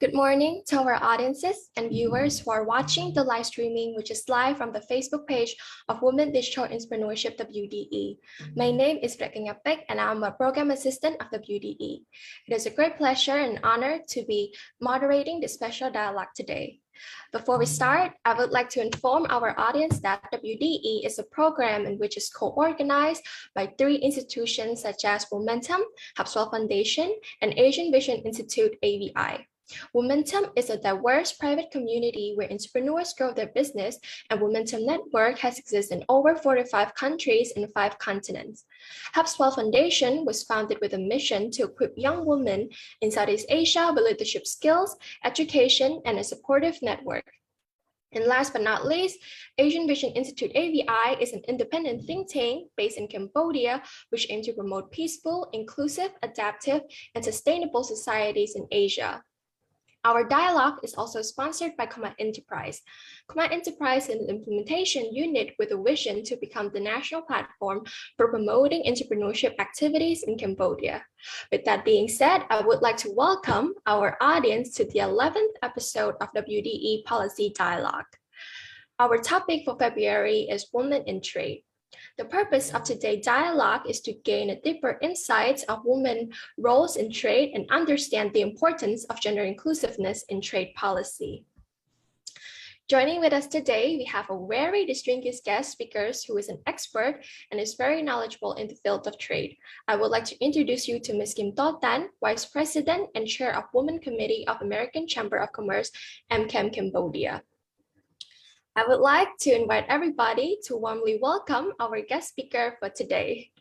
Good morning to our audiences and viewers who are watching the live streaming, which is live from the Facebook page of Women Digital Entrepreneurship WDE. My name is Rekha Pek and I'm a program assistant of WDE. It is a great pleasure and honor to be moderating this special dialogue today. Before we start, I would like to inform our audience that WDE is a program in which is co-organized by three institutions such as Momentum, Hubswell Foundation, and Asian Vision Institute AVI. Momentum is a diverse private community where entrepreneurs grow their business, and Momentum Network has existed in over 45 countries and 5 continents. Hubswell Foundation was founded with a mission to equip young women in Southeast Asia with leadership skills, education, and a supportive network. And last but not least, Asian Vision Institute AVI is an independent think tank based in Cambodia, which aims to promote peaceful, inclusive, adaptive, and sustainable societies in Asia. Our dialogue is also sponsored by Command Enterprise. Command Enterprise is an implementation unit with a vision to become the national platform for promoting entrepreneurship activities in Cambodia. With that being said, I would like to welcome our audience to the 11th episode of WDE Policy Dialogue. Our topic for February is Women in Trade. The purpose of today's dialogue is to gain a deeper insights of women's roles in trade and understand the importance of gender inclusiveness in trade policy. Joining with us today, we have a very distinguished guest speaker who is an expert and is very knowledgeable in the field of trade. I would like to introduce you to Ms. Kim To Tan, Vice President and Chair of Women Committee of American Chamber of Commerce, MCAM Cambodia. I would like to invite everybody to warmly welcome our guest speaker for today.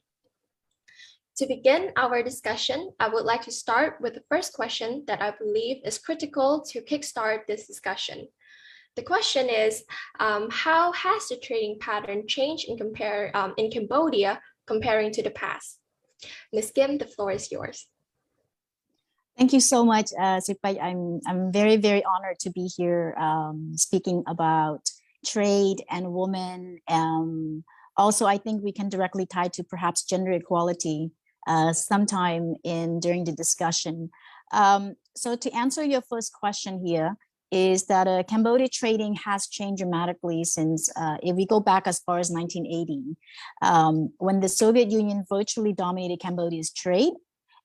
To begin our discussion, I would like to start with the first question that I believe is critical to kickstart this discussion. The question is, how has the trading pattern changed in Cambodia comparing to the past? Ms. Kim, the floor is yours. Thank you so much, Sipay. I'm very, very honored to be here speaking about trade and women. Also, I think we can directly tie to perhaps gender equality sometime during the discussion. So to answer your first question here is that Cambodia trading has changed dramatically since if we go back as far as 1980, when the Soviet Union virtually dominated Cambodia's trade.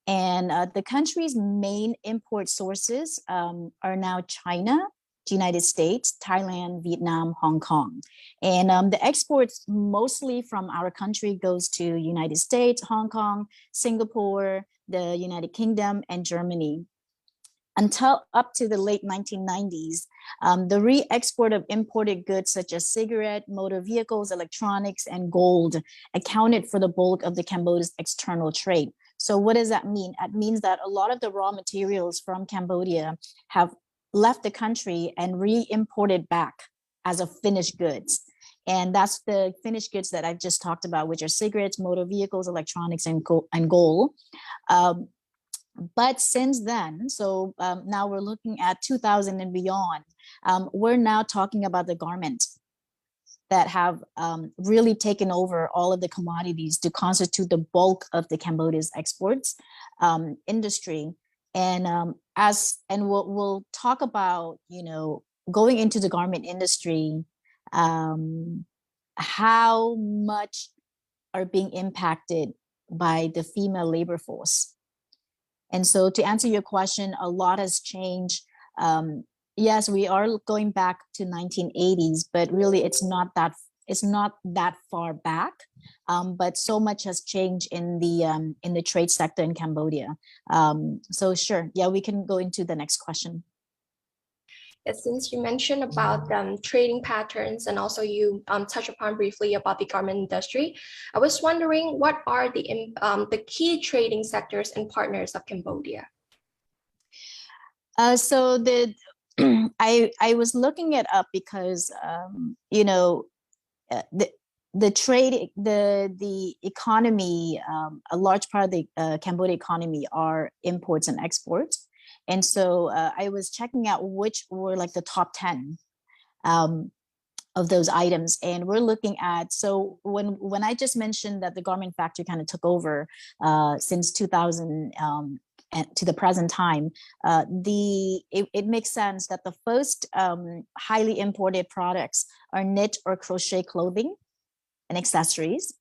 And the country's main import sources are now China, the United States, Thailand, Vietnam, Hong Kong. And the exports mostly from our country goes to United States, Hong Kong, Singapore, the United Kingdom, and Germany. Until up to the late 1990s, the re-export of imported goods such as cigarette, motor vehicles, electronics, and gold accounted for the bulk of the Cambodia's external trade. So what does that mean? It means that a lot of the raw materials from Cambodia have left the country and re-imported back as a finished goods. And that's the finished goods that I just talked about, which are cigarettes, motor vehicles, electronics, and gold. But since then, so now we're looking at 2000 and beyond, we're now talking about the garments that have really taken over all of the commodities to constitute the bulk of the Cambodia's exports industry. And we'll talk about, going into the garment industry, how much are being impacted by the female labor force. And so to answer your question, a lot has changed. Yes, we are going back to 1980s, but really it's not that far back. But so much has changed in the trade sector in Cambodia. So sure, yeah, we can go into the next question. Since you mentioned about trading patterns and also you touched upon briefly about the garment industry, I was wondering what are the key trading sectors and partners of Cambodia? So I was looking it up because the trade, the economy, a large part of the Cambodia economy are imports and exports. And so I was checking out which were like the top 10. those items. And we're looking at, so when I just mentioned that the garment factory kind of took over since 2000 and to the present time, it makes sense that the first highly imported products are knit or crochet clothing and accessories,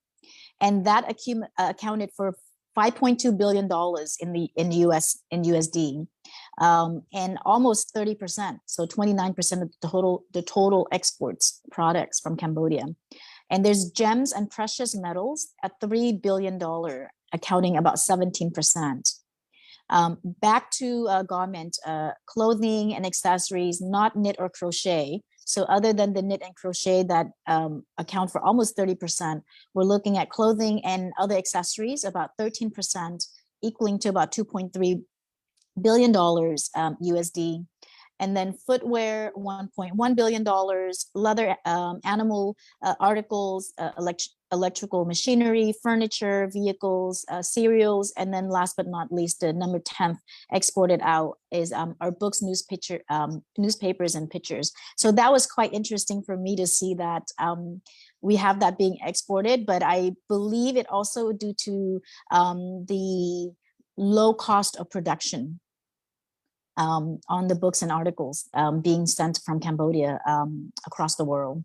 and that accounted for $5.2 billion in USD, and almost 30%, so 29% of the total exports products from Cambodia. And there's gems and precious metals at $3 billion, accounting about 17%. Back to garment, clothing and accessories, not knit or crochet. So other than the knit and crochet that account for almost 30%, we're looking at clothing and other accessories, about 13%, equaling to about $2.3 billion USD. And then footwear, $1.1 billion, leather, animal articles, electrical machinery, furniture, vehicles, cereals, and then last but not least, the number 10th exported out is our books, newspapers, and pictures. So that was quite interesting for me to see that we have that being exported, but I believe it also due to the low cost of production on the books and articles being sent from Cambodia across the world.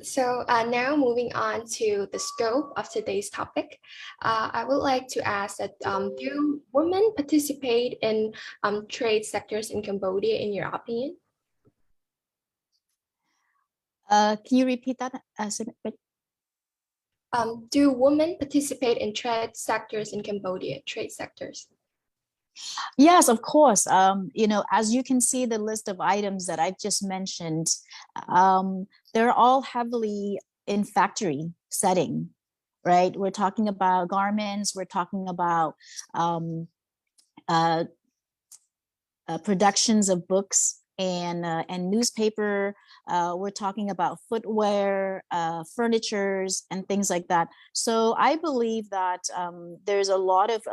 So now moving on to the scope of today's topic, I would like to ask that do women participate in trade sectors in Cambodia, in your opinion? Can you repeat that? Do women participate in trade sectors in Cambodia, trade sectors? Yes, of course. As you can see, the list of items that I've just mentioned, they're all heavily in factory setting, right? We're talking about garments, we're talking about productions of books and newspaper. We're talking about footwear, furnitures, and things like that. So I believe that there's a lot of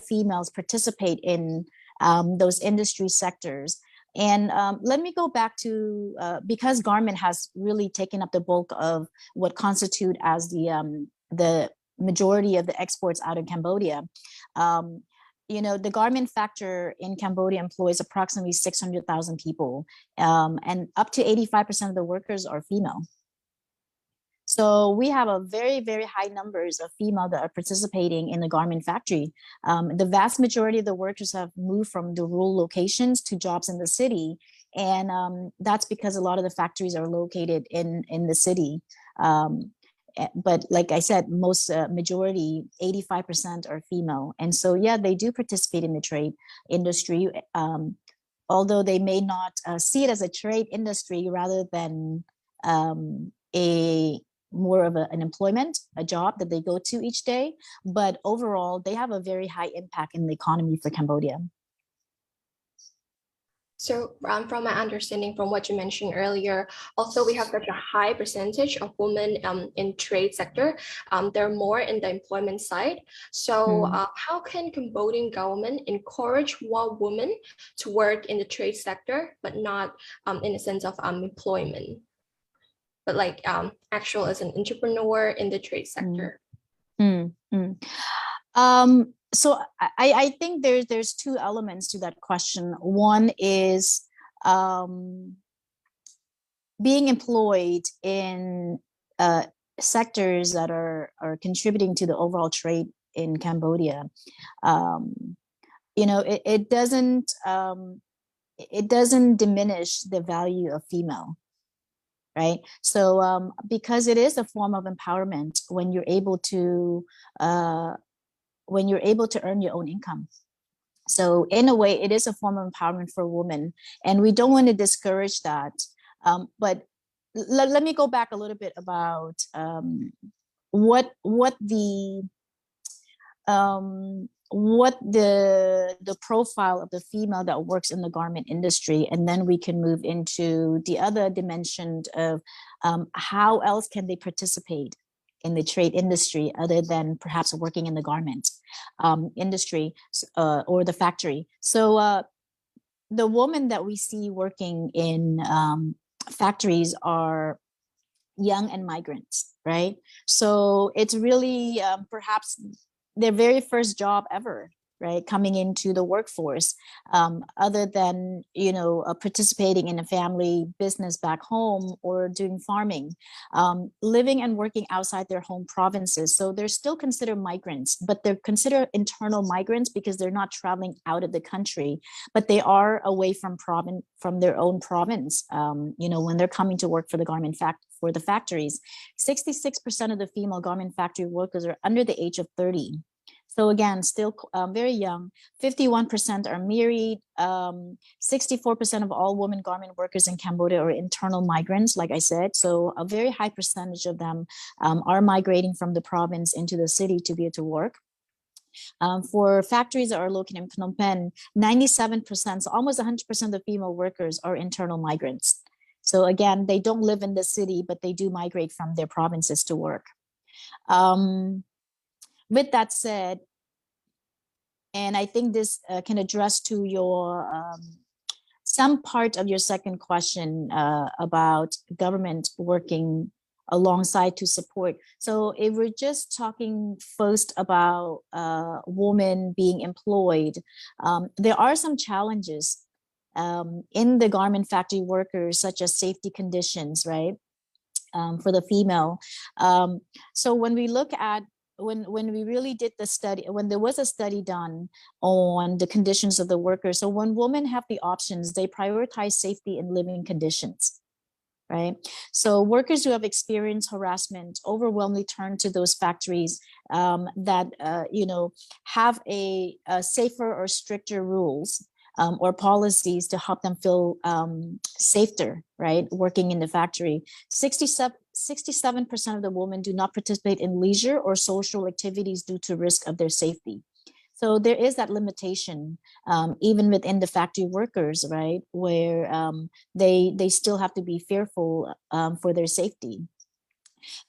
females participate in those industry sectors. And let me go back to because garment has really taken up the bulk of what constitute as the majority of the exports out of Cambodia. The garment factor in Cambodia employs approximately 600,000 people, and up to 85% of the workers are female. So we have a very, very high numbers of female that are participating in the garment factory. The vast majority of the workers have moved from the rural locations to jobs in the city. And that's because a lot of the factories are located in the city. But like I said, most majority, 85% are female. And so, yeah, they do participate in the trade industry, although they may not see it as a trade industry rather than a more of an employment, a job that they go to each day. But overall, they have a very high impact in the economy for Cambodia. So from my understanding, from what you mentioned earlier, also we have such a high percentage of women in trade sector. They're more in the employment side. So how can Cambodian government encourage more women to work in the trade sector, but not in the sense of employment, but like actual as an entrepreneur in the trade sector? So I think there's two elements to that question. One is being employed in sectors that are contributing to the overall trade in Cambodia. It doesn't diminish the value of female. Right. So because it is a form of empowerment when you're able to earn your own income. So in a way, it is a form of empowerment for women, and we don't want to discourage that. But let me go back a little bit about what the profile of the female that works in the garment industry, and then we can move into the other dimension of how else can they participate in the trade industry other than perhaps working in the garment industry or the factory. So the women that we see working in factories are young and migrants, right? So it's really perhaps their very first job ever, right? Coming into the workforce, other than, participating in a family business back home or doing farming, living and working outside their home provinces. So they're still considered migrants, but they're considered internal migrants because they're not traveling out of the country, but they are away from their own province. When they're coming to work for for the factories, 66% of the female garment factory workers are under the age of 30. So again, still very young. 51% are married. 64% of all women garment workers in Cambodia are internal migrants, like I said. So a very high percentage of them are migrating from the province into the city to be able to work. For factories that are located in Phnom Penh, 97%, so almost 100% of the female workers are internal migrants. So again, they don't live in the city, but they do migrate from their provinces to work. With that said, and I think this can address to your some part of your second question about government working alongside to support. So if we're just talking first about women being employed, there are some challenges in the garment factory workers, such as safety conditions, right? For the female. So when we look at when we really did the study, when there was a study done on the conditions of the workers, so when women have the options, they prioritize safety and living conditions, right? So workers who have experienced harassment overwhelmingly turn to those factories that have a safer or stricter rules or policies to help them feel safer, right? Working in the factory. 67% of the women do not participate in leisure or social activities due to risk of their safety. So there is that limitation, even within the factory workers, right, where they still have to be fearful for their safety.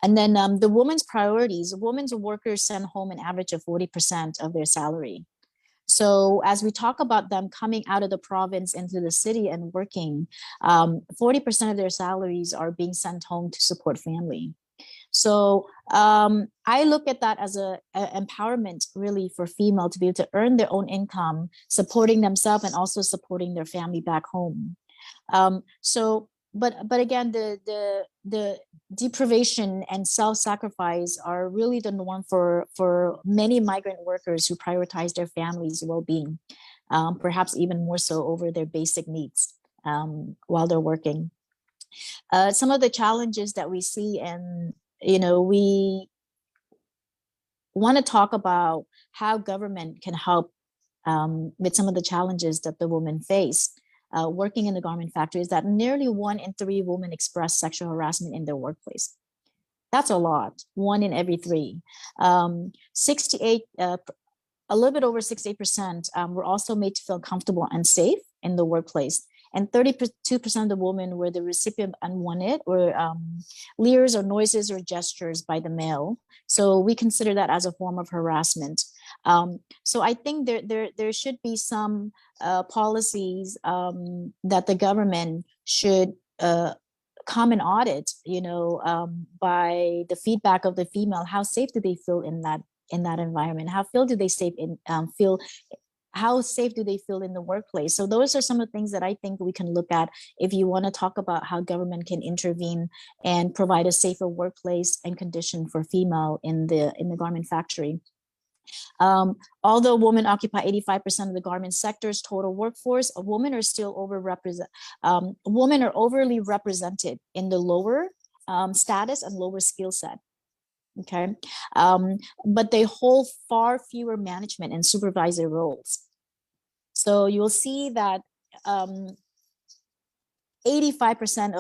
And then the women's priorities, women's workers send home an average of 40% of their salary. So as we talk about them coming out of the province into the city and working, 40% of their salaries are being sent home to support family. So I look at that as a empowerment really for female to be able to earn their own income, supporting themselves and also supporting their family back home. But again, the deprivation and self-sacrifice are really the norm for many migrant workers who prioritize their families' well-being, perhaps even more so over their basic needs while they're working. Some of the challenges that we see, and we want to talk about how government can help with some of the challenges that the women face. Working in the garment factory, is that nearly 1 in 3 women express sexual harassment in their workplace. That's a lot, 1 in every 3. 68, a little bit over 68% were also made to feel comfortable and safe in the workplace. And 32% of the women were the recipient of unwanted or leers or noises or gestures by the male. So we consider that as a form of harassment. So I think there should be some policies that the government should come and audit, by the feedback of the female. How safe do they feel in that environment? How safe do they feel in the workplace? So those are some of the things that I think we can look at if you want to talk about how government can intervene and provide a safer workplace and condition for female in the garment factory. Although women occupy 85% of the garment sector's total workforce, women are still women are overly represented in the lower status and lower skill set. Okay, but they hold far fewer management and supervisory roles. So you'll see that 85%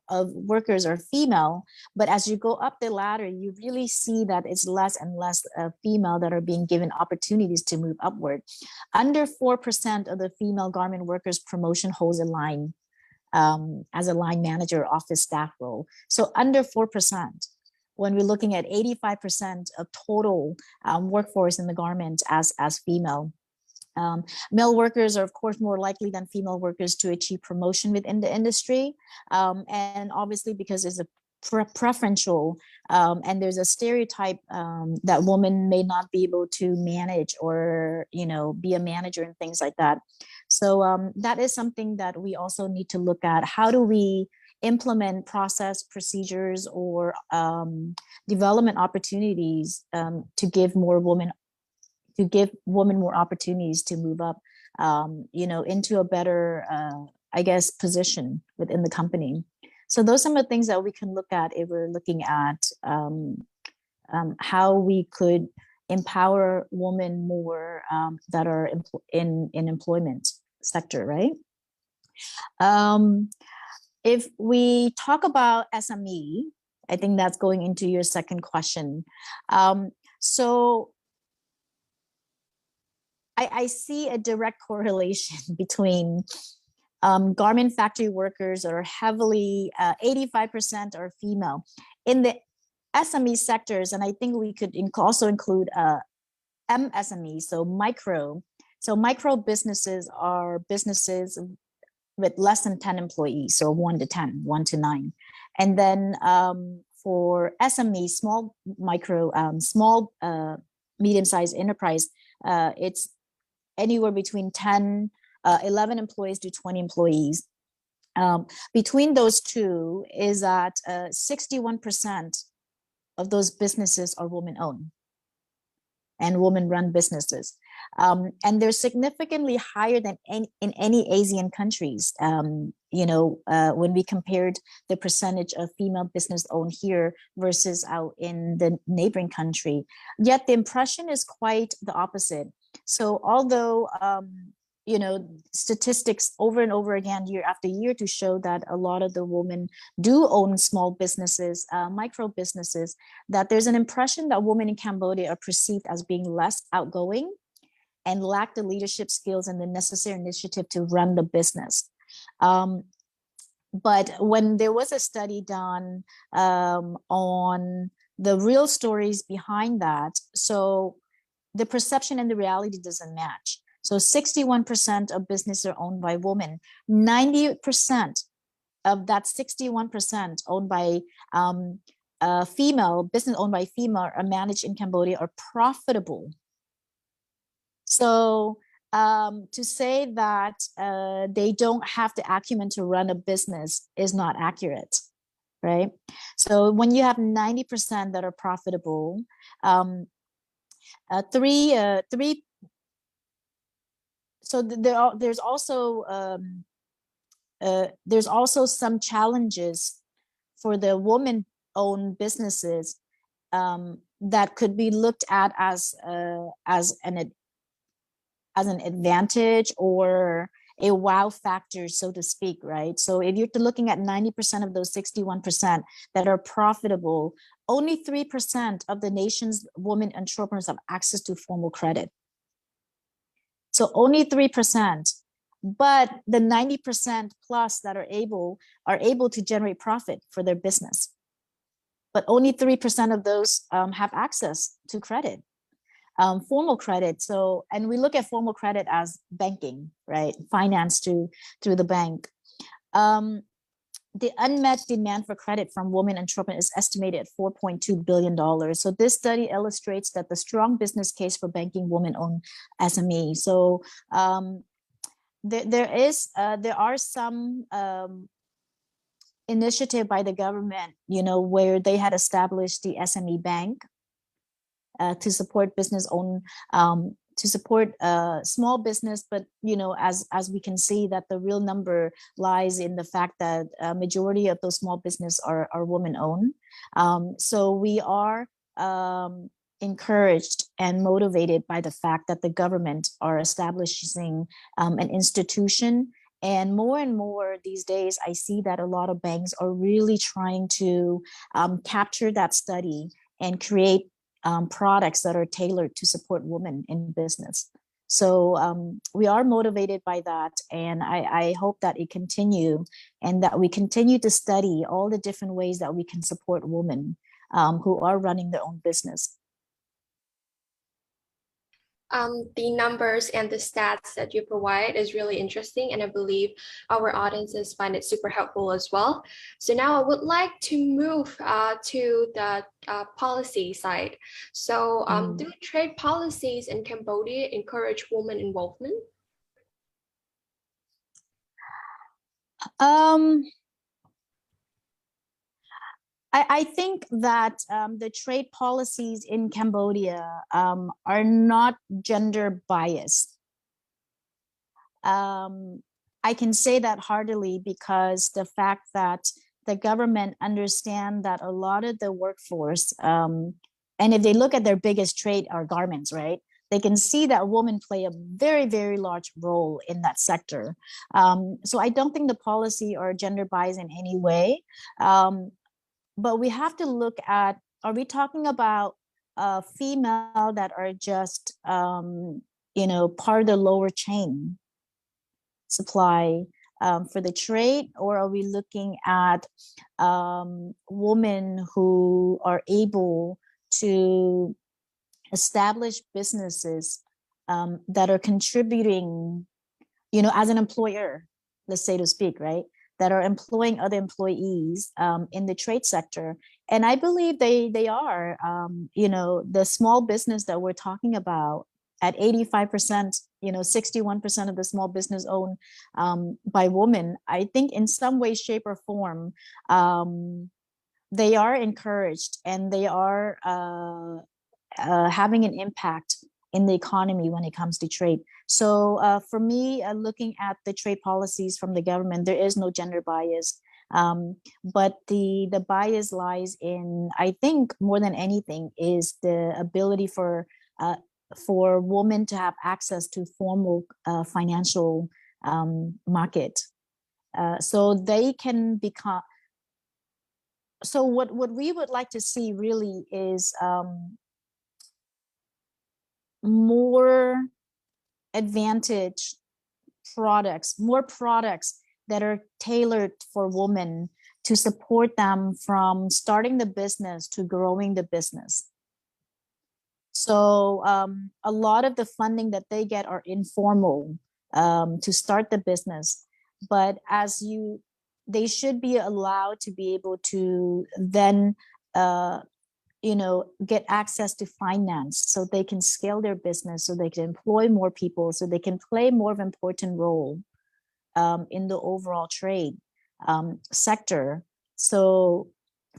of workers are female, but as you go up the ladder, you really see that it's less and less female that are being given opportunities to move upward. Under 4% of the female garment workers promotion holds a line as a line manager office staff role. So under 4%. When we're looking at 85% of total workforce in the garment as female. Male workers are, of course, more likely than female workers to achieve promotion within the industry. And obviously, because it's a preferential and there's a stereotype that women may not be able to manage or, be a manager and things like that. So that is something that we also need to look at. How do we implement process, procedures, or development opportunities to give women more opportunities to move up, into a better, position within the company. So those are some of the things that we can look at if we're looking at how we could empower women more that are in employment sector, right? If we talk about SME, I think that's going into your second question. So I see a direct correlation between garment factory workers that are heavily, 85% are female. In the SME sectors, and I think we could also include MSME, so micro. So micro businesses are businesses with less than 10 employees, so 1 to 10, 1 to 9. And then for SME, small, medium-sized enterprise, it's anywhere between 11 employees to 20 employees. Between those two is that 61% of those businesses are women-owned and women-run businesses. And they're significantly higher than in any Asian countries. When we compared the percentage of female business owned here versus out in the neighboring country, yet the impression is quite the opposite. So although, statistics over and over again, year after year, to show that a lot of the women do own small businesses, micro businesses, that there's an impression that women in Cambodia are perceived as being less outgoing and lack the leadership skills and the necessary initiative to run the business. But when there was a study done on the real stories behind that, so the perception and the reality doesn't match. So 61% of businesses are owned by women. 90% of that 61% owned by female, business owned by female, are managed in Cambodia, are profitable. So to say that they don't have the acumen to run a business is not accurate, right? So when you have 90% that are profitable, so there's also some challenges for the woman-owned businesses that could be looked at as an advantage or a wow factor, so to speak, right? So if you're looking at 90% of those 61% that are profitable, only 3% of the nation's women entrepreneurs have access to formal credit. So only 3%, but the 90% plus that are able to generate profit for their business. But only 3% of those have access to credit, formal credit. So, and we look at formal credit as banking, right? Finance through the bank. The unmet demand for credit from women entrepreneurs is estimated at $4.2 billion. So this study illustrates that the strong business case for banking women-owned SME. So there are some initiative by the government, where they had established the SME bank to support to support small business, but as we can see that the real number lies in the fact that a majority of those small business are women-owned. So we are encouraged and motivated by the fact that the government are establishing an institution. And more these days, I see that a lot of banks are really trying to capture that study and create products that are tailored to support women in business. So we are motivated by that. And I hope that it continue and that we continue to study all the different ways that we can support women who are running their own business. The numbers and the stats that you provide is really interesting, and I believe our audiences find it super helpful as well. So now I would like to move to the policy side. So do trade policies in Cambodia encourage women involvement? Um, I think that the trade policies in Cambodia are not gender biased. I can say that heartily because the fact that the government understand that a lot of the workforce, and if they look at their biggest trade are garments, right? They can see that women play a very, very large role in that sector. So I don't think the policy or gender bias in any way. But we have to look at, are we talking about female that are just, part of the lower chain supply for the trade, or are we looking at women who are able to establish businesses that are contributing, as an employer, let's say to speak, right? That are employing other employees in the trade sector. And I believe they are, the small business that we're talking about at 85%, 61% of the small business owned by women. I think in some way, shape or form, they are encouraged and they are having an impact in the economy when it comes to trade. So for me, looking at the trade policies from the government, there is no gender bias. But the bias lies in, I think more than anything, is the ability for women to have access to formal financial market. So they can become, so what we would like to see really is more advantage products, more products that are tailored for women to support them from starting the business to growing the business. So a lot of the funding that they get are informal to start the business, but they should be allowed to be able to then get access to finance so they can scale their business, so they can employ more people, so they can play more of an important role in the overall trade sector. So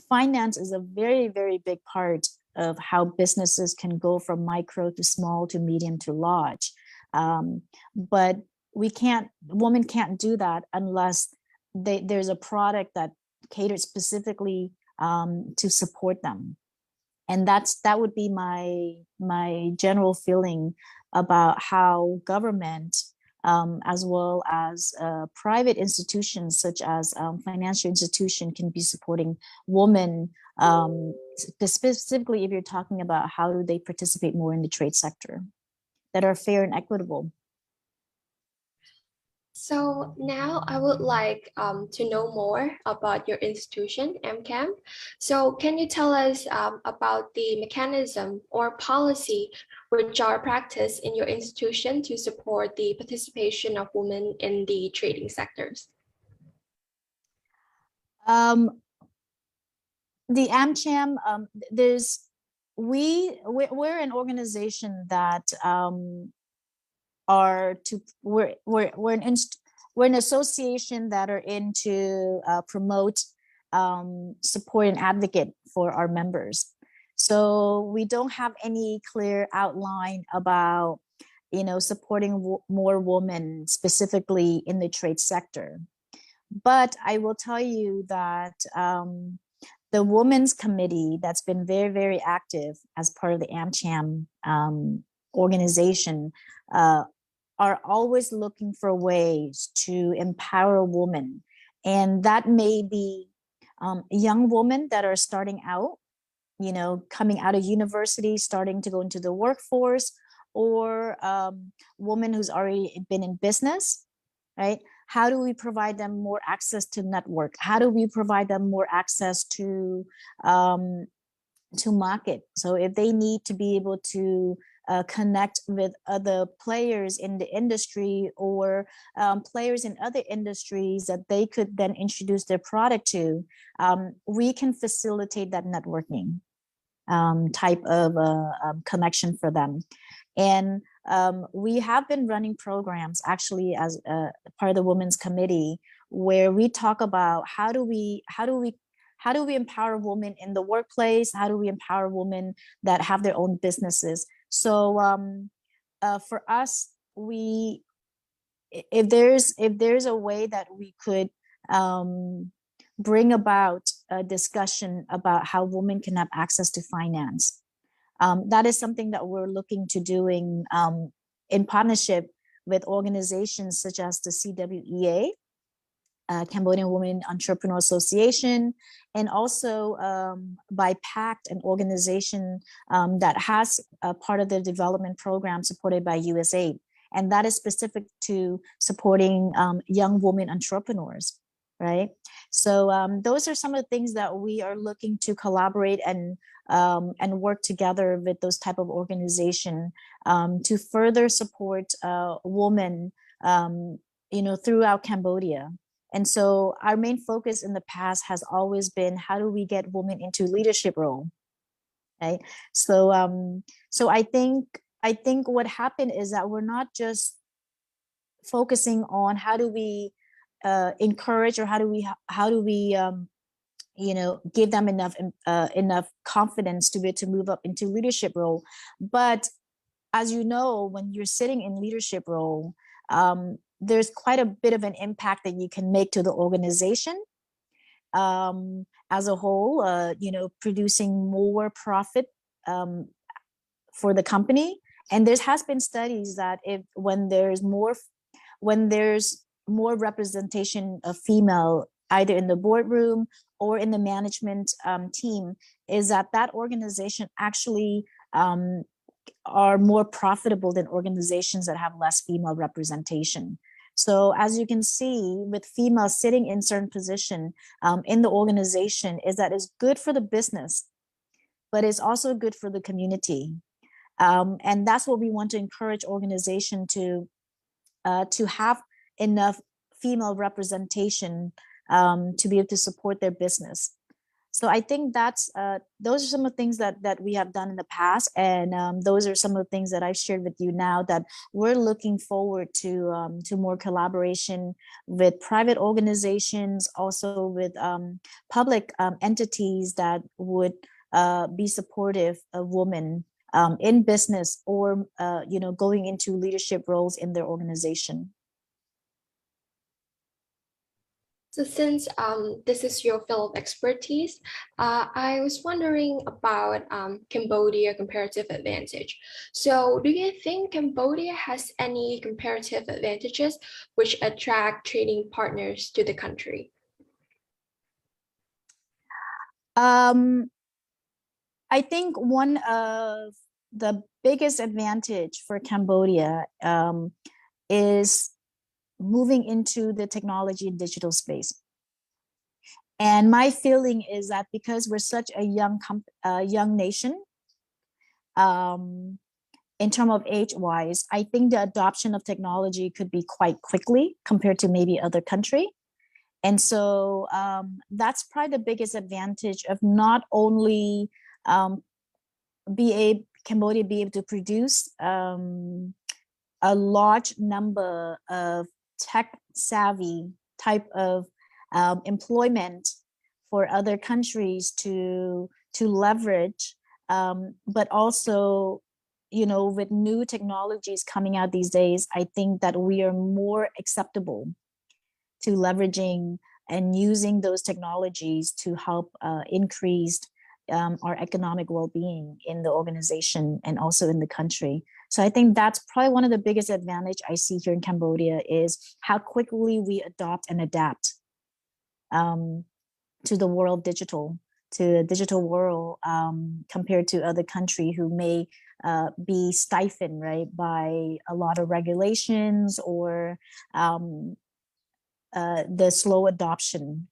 finance is a very, very big part of how businesses can go from micro to small to medium to large. But women can't do that unless there's a product that caters specifically to support them. And that would be my general feeling about how government as well as private institutions such as financial institution can be supporting women, specifically if you're talking about how do they participate more in the trade sector that are fair and equitable. So now I would like to know more about your institution, MCAM. So can you tell us about the mechanism or policy which are practiced in your institution to support the participation of women in the trading sectors? The AmCham, we're an organization that we're an association that are into promote, support and advocate for our members. So we don't have any clear outline about supporting more women specifically in the trade sector. But I will tell you that the Women's Committee that's been very, very active as part of the AmCham organization are always looking for ways to empower women. And that may be young women that are starting out, coming out of university, starting to go into the workforce, or woman who's already been in business, right? How do we provide them more access to network? How do we provide them more access to market? So if they need to be able to connect with other players in the industry, or players in other industries that they could then introduce their product to, we can facilitate that networking type of connection for them. And we have been running programs actually as part of the Women's Committee, where we talk about how do we empower women in the workplace? How do we empower women that have their own businesses? So for us, if there's a way that we could bring about a discussion about how women can have access to finance, that is something that we're looking to doing in partnership with organizations such as the CWEA, Cambodian Women Entrepreneur Association, and also by PACT, an organization that has a part of the development program supported by USAID. And that is specific to supporting young women entrepreneurs, right? So those are some of the things that we are looking to collaborate and work together with those type of organization to further support women, throughout Cambodia. And so our main focus in the past has always been, how do we get women into leadership role, right? So so I think what happened is that we're not just focusing on how do we encourage, or how do we give them enough confidence to be able to move up into leadership role. But as you know, when you're sitting in leadership role, there's quite a bit of an impact that you can make to the organization as a whole, producing more profit for the company. And there has been studies that when there's more representation of female, either in the boardroom or in the management team, is that organization actually are more profitable than organizations that have less female representation. So as you can see, with females sitting in certain position in the organization, is that it's good for the business, but it's also good for the community. And that's what we want to encourage organization to have enough female representation to be able to support their business. So I think that's those are some of the things that we have done in the past, and those are some of the things that I've shared with you now, that we're looking forward to more collaboration with private organizations, also with public entities that would be supportive of women in business, or going into leadership roles in their organization. So since this is your field of expertise, I was wondering about Cambodia comparative advantage. So do you think Cambodia has any comparative advantages which attract trading partners to the country? I think one of the biggest advantage for Cambodia is moving into the technology and digital space. And my feeling is that because we're such a young nation, in terms of age-wise, I think the adoption of technology could be quite quickly compared to maybe other country. And so that's probably the biggest advantage of not only Cambodia be able to produce a large number of tech savvy type of employment for other countries to leverage, but also, with new technologies coming out these days, I think that we are more acceptable to leveraging and using those technologies to help increase our economic well-being in the organization and also in the country. So I think that's probably one of the biggest advantage I see here in Cambodia, is how quickly we adopt and adapt to the world to the digital world, compared to other countries who may be stifled, right, by a lot of regulations, or the slow adoption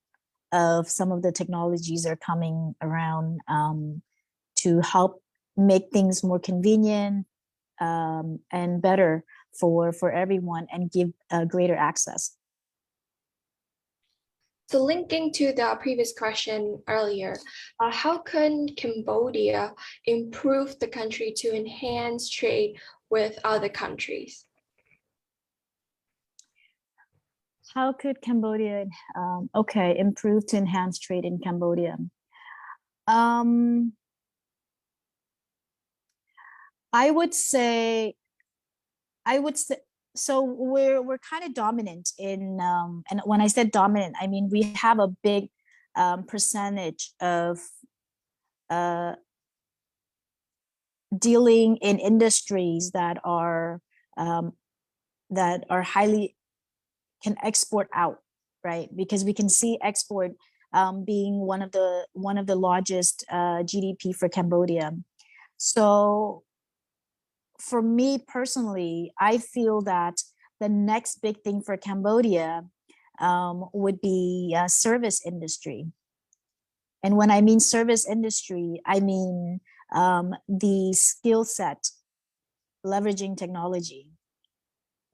of some of the technologies that are coming around to help make things more convenient, and better for everyone and give greater access. So linking to the previous question earlier, how can Cambodia improve the country to enhance trade with other countries? How could Cambodia, improve to enhance trade in Cambodia? I would say, so we're kind of dominant in, and when I said dominant, I mean we have a big percentage of dealing in industries that are highly can export out, right? Because we can see export being one of the largest GDP for Cambodia. So for me personally, I feel that the next big thing for Cambodia would be service industry. And when I mean service industry, I mean the skill set, leveraging technology,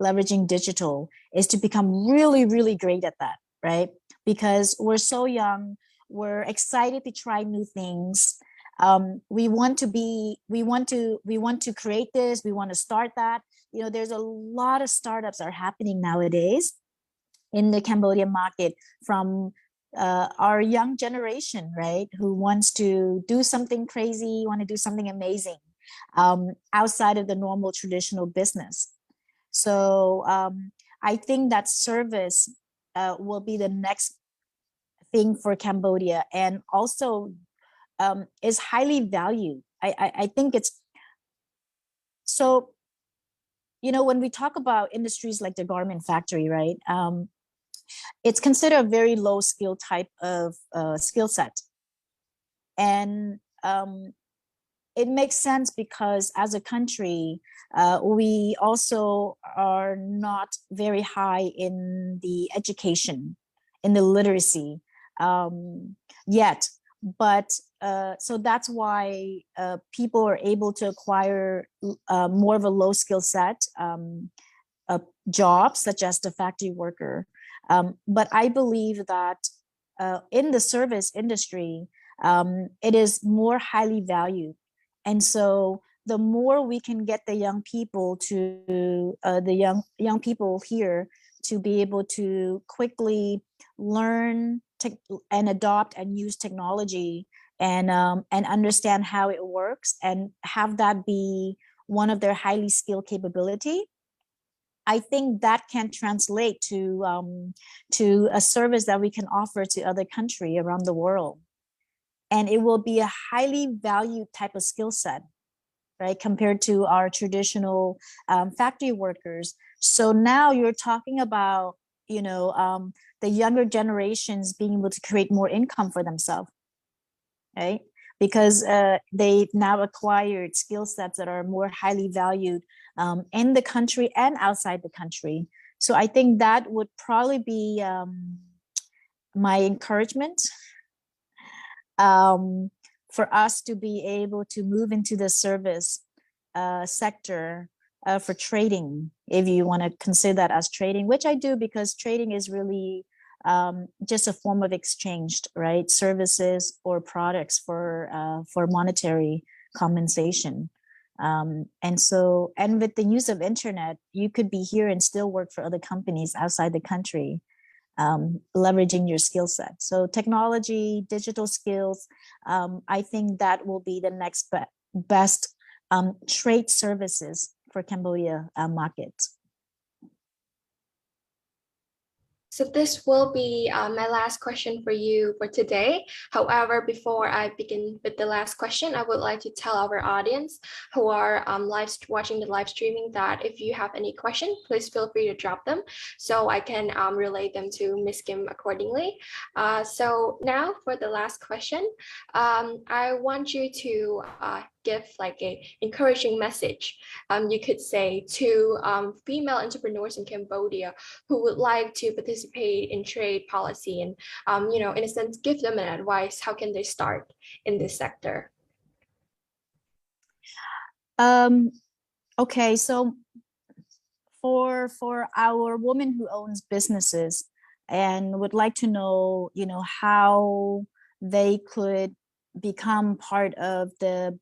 leveraging digital, is to become really, really great at that, right? Because we're so young, we're excited to try new things. We want to create this, we want to start that. You know, there's a lot of startups are happening nowadays in the Cambodian market from our young generation, right? Who wants to do something crazy, want to do something amazing outside of the normal traditional business. So I think that service will be the next thing for Cambodia, and also is highly valued. I think it's so, you know, when we talk about industries like the garment factory, right? It's considered a very low skill type of skill set. And it makes sense because as a country, we also are not very high in the education, in the literacy yet. But so that's why people are able to acquire more of a low skill set jobs, such as the factory worker. But I believe that in the service industry, it is more highly valued. And so the more we can get the young people to the young people here to be able to quickly learn and adopt and use technology and understand how it works and have that be one of their highly skilled capability, I think that can translate to a service that we can offer to other country around the world. And it will be a highly valued type of skill set, right, compared to our traditional factory workers. So now you're talking about, you know, the younger generations being able to create more income for themselves, right? Because they've now acquired skill sets that are more highly valued in the country and outside the country. So I think that would probably be my encouragement for us to be able to move into the service sector for trading, if you want to consider that as trading, which I do, because trading is really just a form of exchange, right? Services or products for monetary compensation. And so, and with the use of internet, you could be here and still work for other companies outside the country, leveraging your skill set. So technology, digital skills, I think that will be the next best trade services for Cambodia market. So this will be my last question for you for today. However, before I begin with the last question, I would like to tell our audience who are watching the live streaming that if you have any question, please feel free to drop them so I can relay them to Ms. Kim accordingly. So now for the last question, I want you to give like a encouraging message, you could say, to female entrepreneurs in Cambodia who would like to participate in trade policy and, you know, in a sense, give them an advice. How can they start in this sector? Okay, so for our woman who owns businesses and would like to know, how they could become part of the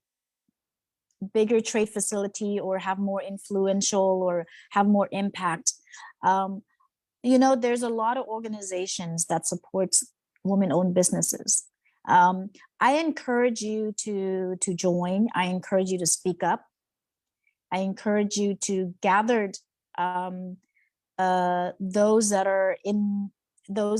bigger trade facility or have more influential or have more impact. Um, there's a lot of organizations that supports women-owned businesses. Um, I encourage you to join. I encourage you to speak up. I encourage you to gather um, those that are in the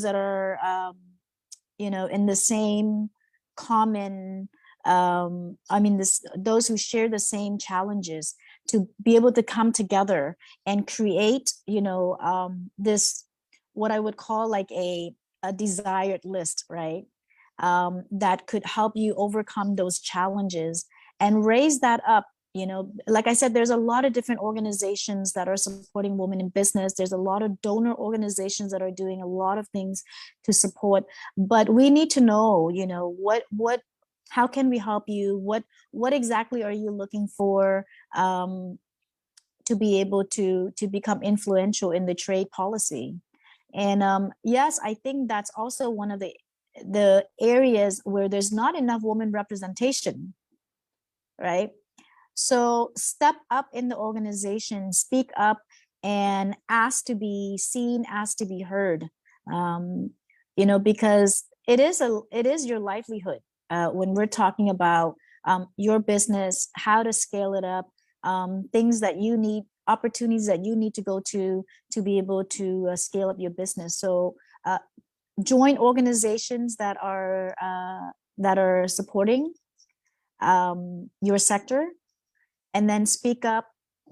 same common those who share the same challenges, to be able to come together and create this, what I would call like a desired list, right? That could help you overcome those challenges and raise that up. Like I said, there's a lot of different organizations that are supporting women in business. There's a lot of donor organizations that are doing a lot of things to support, but we need to know, how can we help you? What exactly are you looking for, to be able to become influential in the trade policy? And yes, I think that's also one of the areas where there's not enough woman representation, right? So step up in the organization, speak up, and ask to be seen, ask to be heard. Um, because it is your livelihood. When we're talking about your business, how to scale it up, things that you need, opportunities that you need to go to be able to scale up your business. So join organizations that are supporting your sector, and then speak up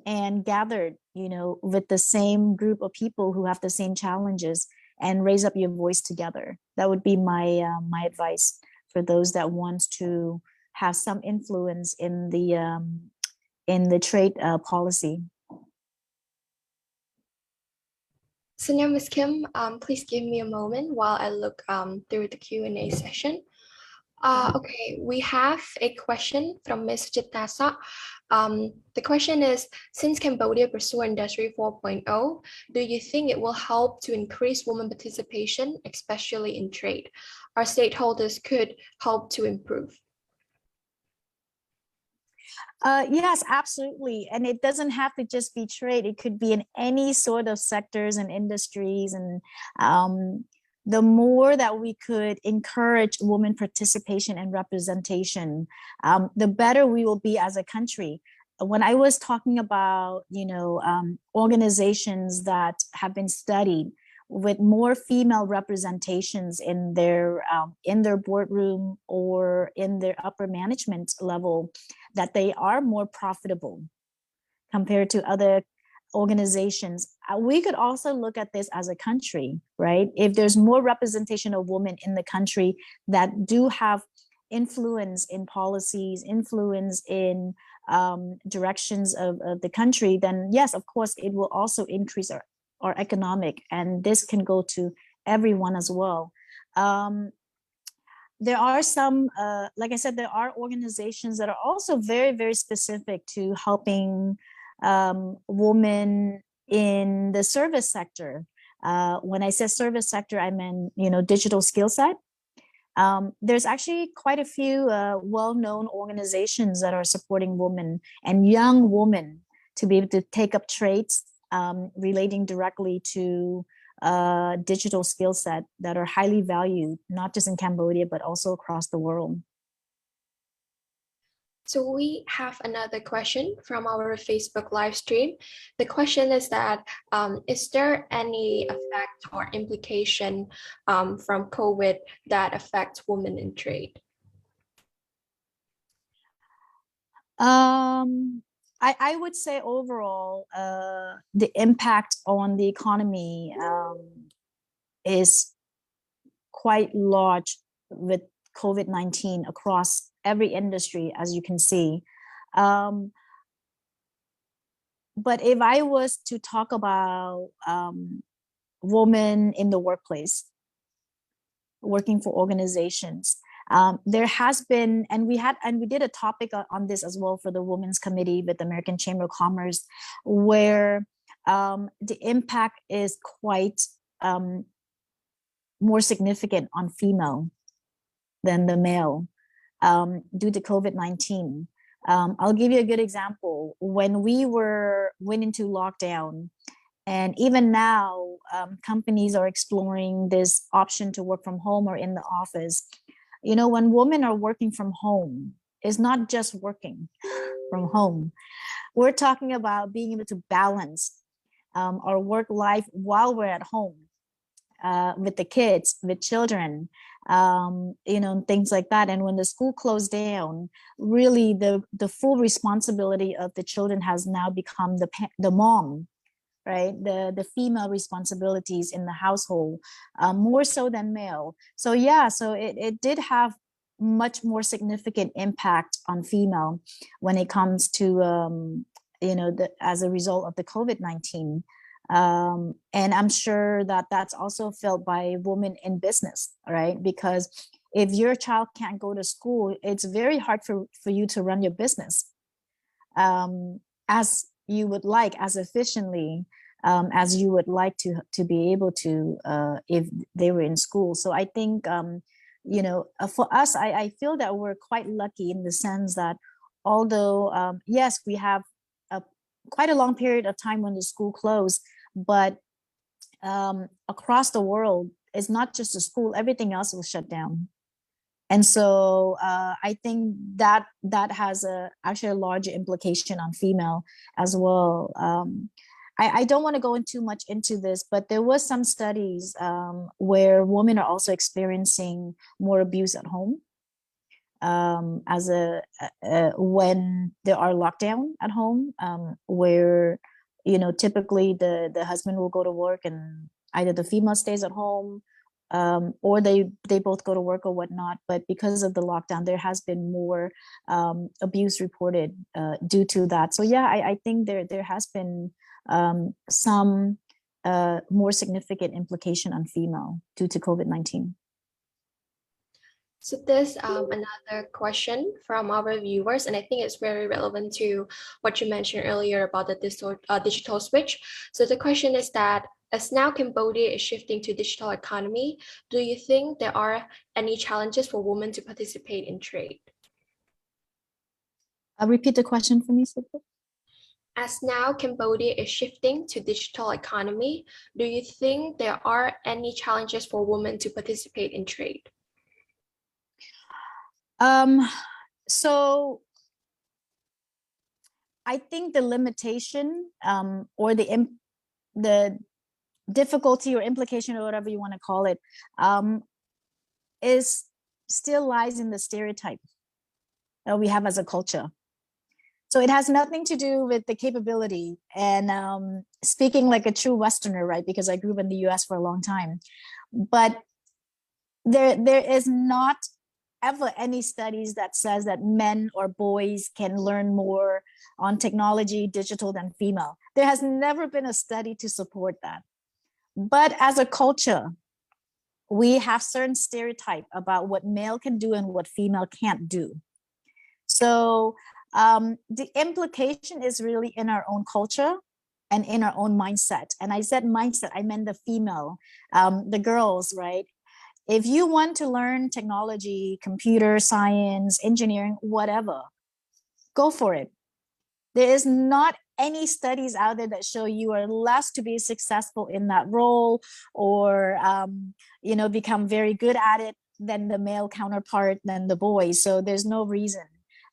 and gather, with the same group of people who have the same challenges, and raise up your voice together. That would be my advice for those that want to have some influence in the trade policy. So now, Ms. Kim, please give me a moment while I look through the Q&A session. Okay, we have a question from Ms. Chitasa. The question is, since Cambodia pursue Industry 4.0, do you think it will help to increase women participation, especially in trade? Our stakeholders could help to improve. Yes, absolutely. And it doesn't have to just be trade. It could be in any sort of sectors and industries. And the more that we could encourage women participation and representation, the better we will be as a country. When I was talking about, organizations that have been studied with more female representations in their boardroom or in their upper management level, that they are more profitable compared to other organizations. We could also look at this as a country, right? If there's more representation of women in the country that do have influence in policies, influence in directions of the country, then yes, of course, it will also increase our economic, and this can go to everyone as well. There are some, like I said, there are organizations that are also very, very specific to helping women in the service sector. When I say service sector, I mean, digital skill set. There's actually quite a few well-known organizations that are supporting women and young women to be able to take up trades relating directly to digital skill set that are highly valued, not just in Cambodia, but also across the world. So we have another question from our Facebook live stream. The question is that, is there any effect or implication from COVID that affects women in trade? I would say overall, the impact on the economy is quite large with COVID-19 across every industry, as you can see. But if I was to talk about women in the workplace, working for organizations, There has been, and we did a topic on this as well for the Women's Committee with the American Chamber of Commerce, where the impact is quite more significant on female than the male due to COVID-19. I'll give you a good example. When we went into lockdown, and even now, companies are exploring this option to work from home or in the office. You know, when women are working from home, it's not just working from home. We're talking about being able to balance our work life while we're at home with the kids, with children, you know, things like that. And when the school closed down, really the full responsibility of the children has now become the mom, right? The female responsibilities in the household, more so than male. So yeah, so it did have much more significant impact on female when it comes to you know, as a result of the COVID-19. And I'm sure that that's also felt by women in business, right? Because if your child can't go to school, it's very hard for you to run your business as you would like, as efficiently as you would like to be able to if they were in school. So I think, you know, for us, I feel that we're quite lucky in the sense that although, yes, we have quite a long period of time when the school closed, but across the world, it's not just the school, everything else was shut down. And so I think that has actually a larger implication on female as well. I don't want to go in too much into this, but there was some studies where women are also experiencing more abuse at home as when there are lockdown at home, where, you know, typically the husband will go to work and either the female stays at home, or they both go to work or whatnot. But because of the lockdown, there has been more abuse reported due to that. So yeah, I think there has been some more significant implication on female due to COVID-19. So this another question from our viewers, and I think it's very relevant to what you mentioned earlier about the digital switch. So the question is that as now Cambodia is shifting to digital economy, do you think there are any challenges for women to participate in trade? Repeat the question for me, Sipho. As now Cambodia is shifting to digital economy, do you think there are any challenges for women to participate in trade? So I think the limitation or the difficulty or implication or whatever you want to call it is still lies in the stereotype that we have as a culture. So it has nothing to do with the capability and speaking like a true Westerner, right? Because I grew up in the US for a long time. But there is not ever any studies that says that men or boys can learn more on technology, digital than female. There has never been a study to support that. But as a culture, we have certain stereotype about what male can do and what female can't do. So the implication is really in our own culture and in our own mindset. And I said mindset, I meant the female, the girls, right? If you want to learn technology, computer science, engineering, whatever, go for it. There is not any studies out there that show you are less to be successful in that role or, you know, become very good at it than the male counterpart, than the boy. So there's no reason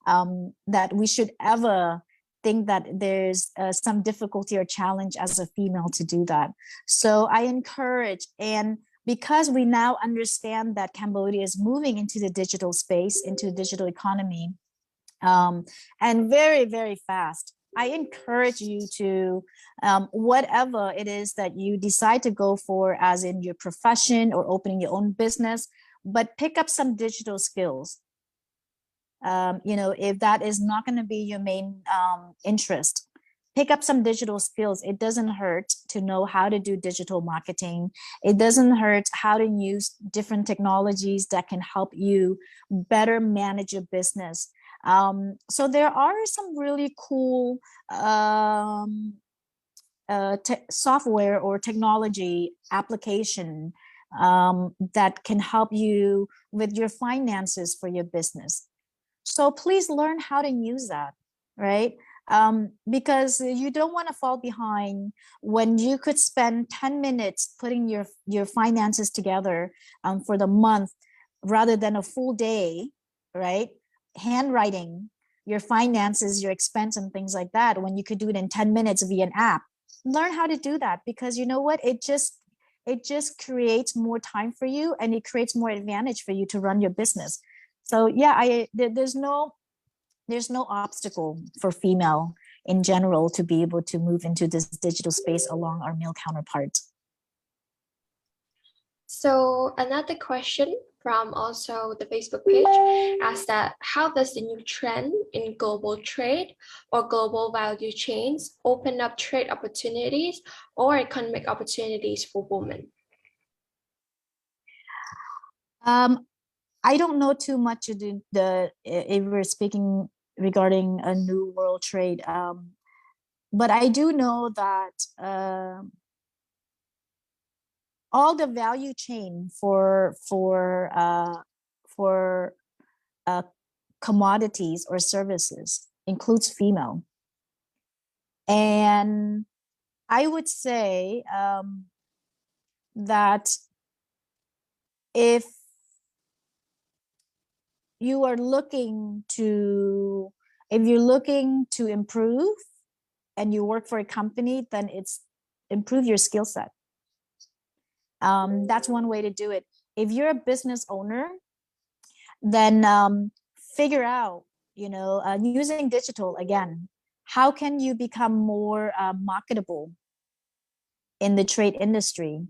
that we should ever think that there's some difficulty or challenge as a female to do that. So I encourage, and because we now understand that Cambodia is moving into the digital space, into the digital economy, and very, very fast, I encourage you to, whatever it is that you decide to go for, as in your profession or opening your own business, but pick up some digital skills. You know, if that is not going to be your main interest, pick up some digital skills. It doesn't hurt to know how to do digital marketing. It doesn't hurt how to use different technologies that can help you better manage your business. So there are some really cool software or technology application that can help you with your finances for your business. So please learn how to use that, right? Because you don't want to fall behind when you could spend 10 minutes putting your finances together for the month rather than a full day, right? Handwriting your finances, your expense and things like that, when you could do it in 10 minutes via an app. Learn how to do that, because you know what? It just creates more time for you, and it creates more advantage for you to run your business. So yeah, there's no obstacle for female in general to be able to move into this digital space along our male counterparts. So another question from also the Facebook page asks that how does the new trend in global trade or global value chains open up trade opportunities or economic opportunities for women? I don't know too much of if we're speaking regarding a new world trade, but I do know that all the value chain for commodities or services includes female, and I would say that if you are looking to if you're looking to improve and you work for a company, then it's improve your skill set. That's one way to do it. If you're a business owner, then figure out, using digital again, how can you become more marketable in the trade industry?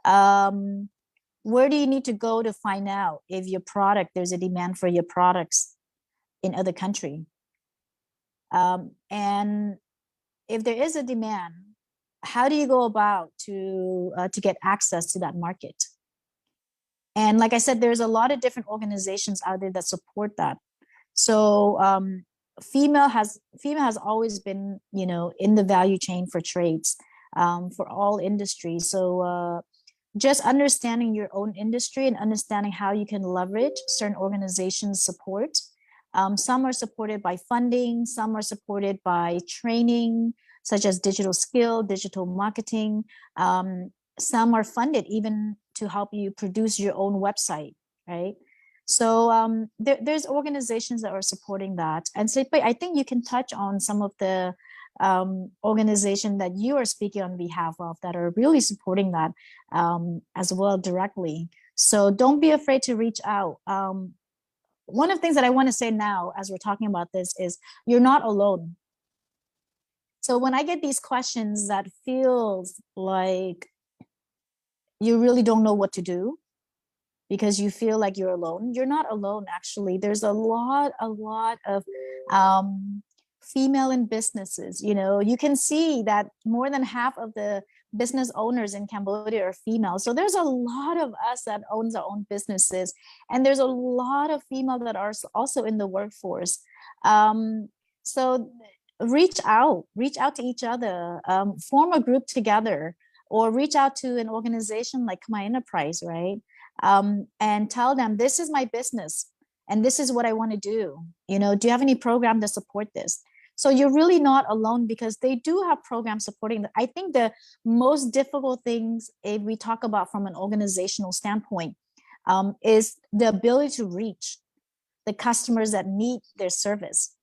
Where do you need to go to find out if your product, there's a demand for your products in other country? And if there is a demand, how do you go about to get access to that market? And like I said, there's a lot of different organizations out there that support that. So female has always been, in the value chain for trades, for all industries. So just understanding your own industry and understanding how you can leverage certain organizations' support. Some are supported by funding, some are supported by training, such as digital skill, digital marketing. Some are funded even to help you produce your own website, right? So there's organizations that are supporting that. And so I think you can touch on some of the organization that you are speaking on behalf of that are really supporting that as well directly. So don't be afraid to reach out. One of the things that I want to say now, as we're talking about this, is you're not alone. So when I get these questions that feels like you really don't know what to do because you feel like you're alone, you're not alone. Actually, there's a lot of female in businesses. You can see that more than half of the business owners in Cambodia are female. So there's a lot of us that owns our own businesses, and there's a lot of female that are also in the workforce. So reach out to each other, form a group together, or reach out to an organization like My Enterprise, right? And tell them, this is my business and this is what I want to do. Do you have any program to support this? So you're really not alone, because they do have programs supporting that. I think the most difficult things, if we talk about from an organizational standpoint, is the ability to reach the customers that need their service,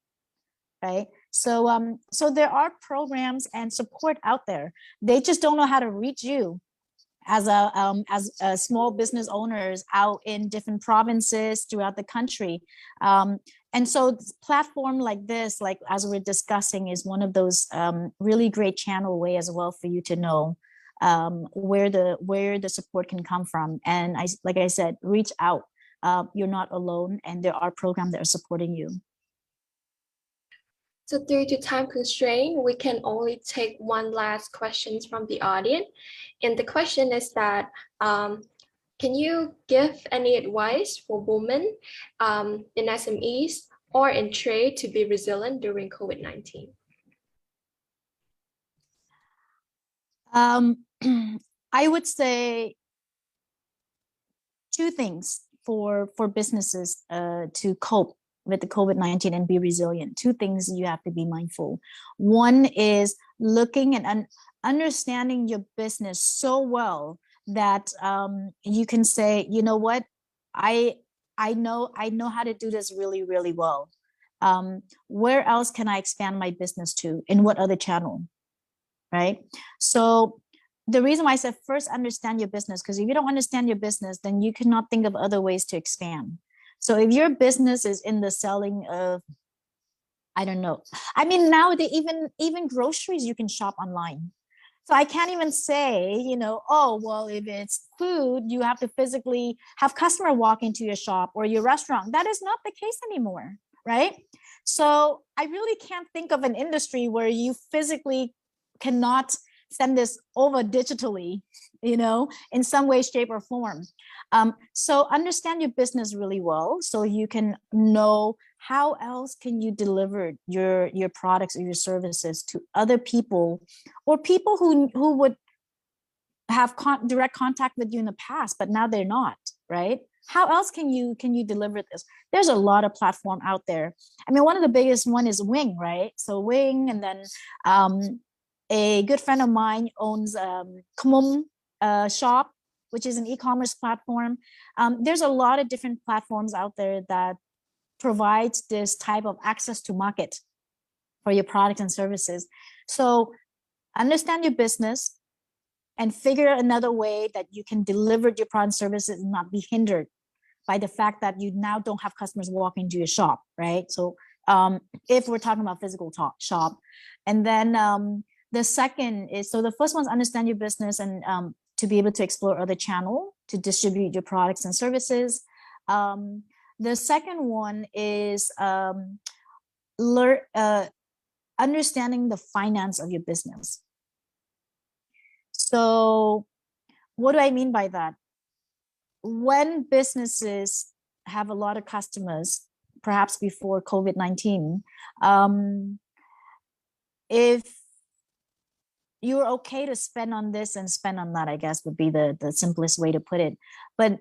right? So there are programs and support out there. They just don't know how to reach you as small business owners out in different provinces throughout the country. And so platform like this, like as we're discussing, is one of those really great channel way as well for you to know where the support can come from. And like I said, reach out. You're not alone, and there are programs that are supporting you. So due to time constraint, we can only take one last question from the audience. And the question is that, can you give any advice for women in SMEs or in trade to be resilient during COVID-19? I would say two things for businesses to cope with the COVID-19 and be resilient. Two things you have to be mindful. One is looking and understanding your business so well that you can say, you know what, I I know how to do this really, really well. Where else can I expand my business to? In what other channel? Right? So the reason why I said first understand your business, because if you don't understand your business, then you cannot think of other ways to expand. So if your business is in the selling of, I don't know, I mean, now they even groceries you can shop online. So I can't even say, you know, oh, well, if it's food, you have to physically have customer walk into your shop or your restaurant. That is not the case anymore, right? So I really can't think of an industry where you physically cannot send this over digitally, you know, in some way, shape, or form. So understand your business really well so you can know how else can you deliver your products or your services to other people or people who would have direct contact with you in the past, but now they're not, right? How else can you deliver this? There's a lot of platform out there. I mean, one of the biggest one is Wing, right? So Wing, and then a good friend of mine owns Kmum shop, which is an e-commerce platform. There's a lot of different platforms out there that provides this type of access to market for your products and services. So understand your business and figure another way that you can deliver your product and services and not be hindered by the fact that you now don't have customers walking to your shop, right? So if we're talking about physical shop, and then the second is, so the first one's understand your business and to be able to explore other channel to distribute your products and services. The second one is understanding the finance of your business. So what do I mean by that? When businesses have a lot of customers, perhaps before COVID-19, if you're okay to spend on this and spend on that, I guess would be the simplest way to put it. But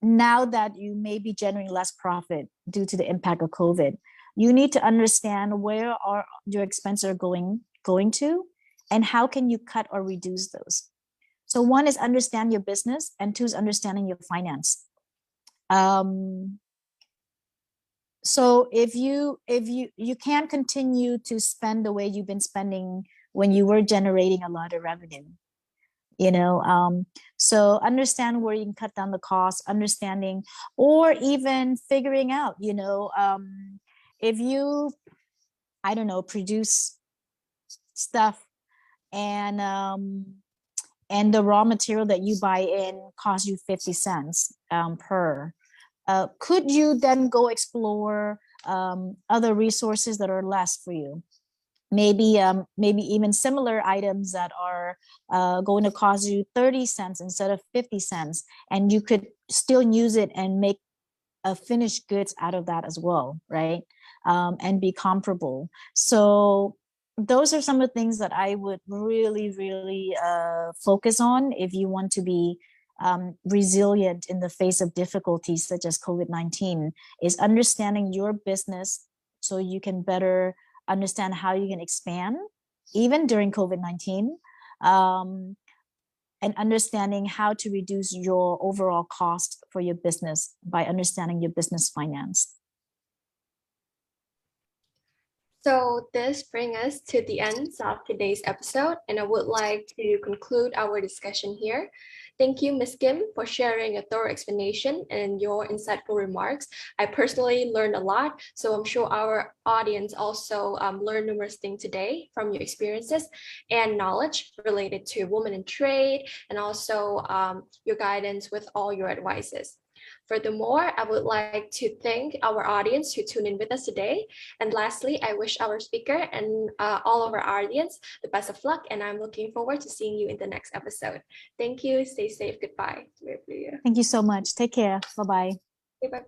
now that you may be generating less profit due to the impact of COVID, you need to understand where are your expenses are going to, and how can you cut or reduce those. So one is understand your business, and two is understanding your finance. So if you can't continue to spend the way you've been spending when you were generating a lot of revenue, you know, so understand where you can cut down the cost, understanding, or even figuring out, you know, if you, I don't know, produce stuff and the raw material that you buy in costs you 50 cents per, could you then go explore other resources that are less for you? Maybe even similar items that are going to cost you 30 cents instead of 50 cents, and you could still use it and make a finished goods out of that as well, right? And be comparable. So those are some of the things that I would really, really focus on if you want to be resilient in the face of difficulties such as COVID-19, is understanding your business so you can better understand how you can expand even during COVID-19, and understanding how to reduce your overall cost for your business by understanding your business finance. So this brings us to the end of today's episode, and I would like to conclude our discussion here. Thank you, Ms. Kim, for sharing a thorough explanation and your insightful remarks. I personally learned a lot, so I'm sure our audience also learned numerous things today from your experiences and knowledge related to women in trade, and also your guidance with all your advices. Furthermore, I would like to thank our audience who tuned in with us today. And lastly, I wish our speaker and all of our audience the best of luck, and I'm looking forward to seeing you in the next episode. Thank you. Stay safe. Goodbye. Thank you so much. Take care. Bye-bye. Bye.